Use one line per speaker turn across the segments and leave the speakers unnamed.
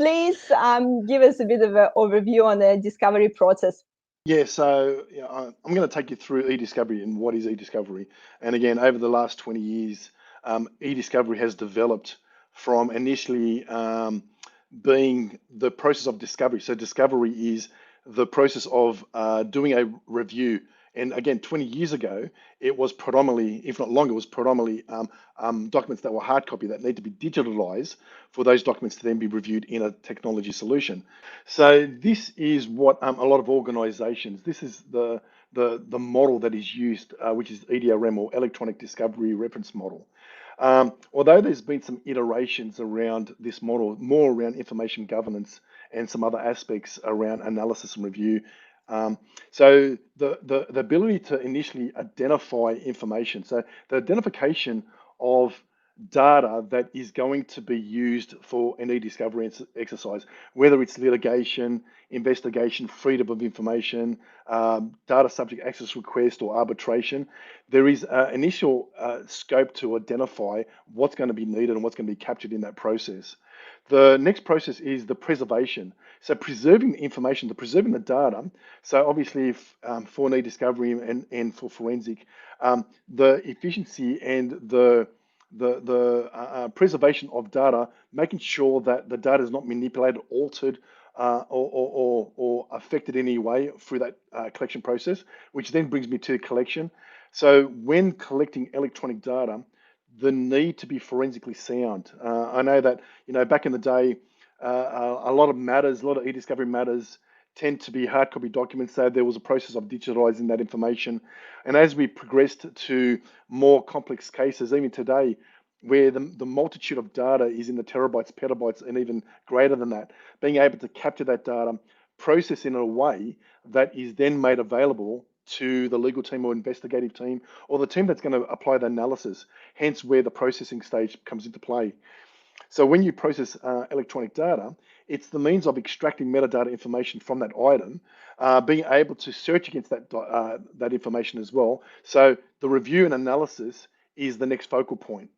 Please give us a bit of an overview on the discovery process.
Yeah, so I'm going to take you through eDiscovery and what is eDiscovery. And again, over the last 20 years, eDiscovery has developed from initially being the process of discovery. So discovery is the process of doing a review. And again, 20 years ago, it was predominantly, if not longer, it was predominantly documents that were hard copy that need to be digitalized for those documents to then be reviewed in a technology solution. So this is what a lot of organizations, this is the model that is used, which is EDRM, or Electronic Discovery Reference Model. Although there's been some iterations around this model, more around information governance and some other aspects around analysis and review. So the ability to initially identify information, so the identification of data that is going to be used for an e-discovery exercise, whether it's litigation, investigation, freedom of information, data subject access request, or arbitration, there is initial scope to identify what's going to be needed and what's going to be captured in that process. The next process is the preservation. So preserving the information, preserving the data. So obviously, if, for an e-discovery and for forensic, the efficiency and the preservation of data, making sure that the data is not manipulated, altered, or affected in any way through that collection process, which then brings me to collection. So when collecting electronic data, the need to be forensically sound. I know that, back in the day, a lot of matters, a lot of e-discovery matters tend to be hard copy documents, so there was a process of digitalizing that information. And as we progressed to more complex cases, even today, where the multitude of data is in the terabytes, petabytes, and even greater than that, being able to capture that data, process in a way that is then made available to the legal team or investigative team, or the team that's going to apply the analysis, hence where the processing stage comes into play. So when you process electronic data, it's the means of extracting metadata information from that item, being able to search against that information as well. So the review and analysis is the next focal point.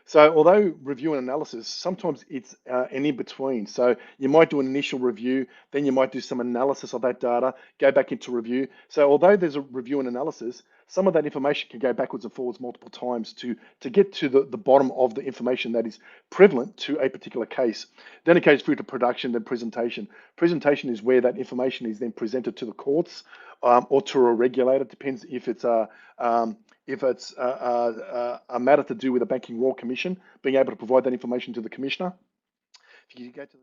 So although review and analysis, sometimes it's an in-between. So you might do an initial review, then you might do some analysis of that data, go back into review. So although there's a review and analysis, some of that information can go backwards and forwards multiple times to get to the bottom of the information that is prevalent to a particular case. Then it goes through to production, then presentation. Presentation is where that information is then presented to the courts or to a regulator. It depends if it's a matter to do with a banking royal commission, being able to provide that information to the commissioner. If you go to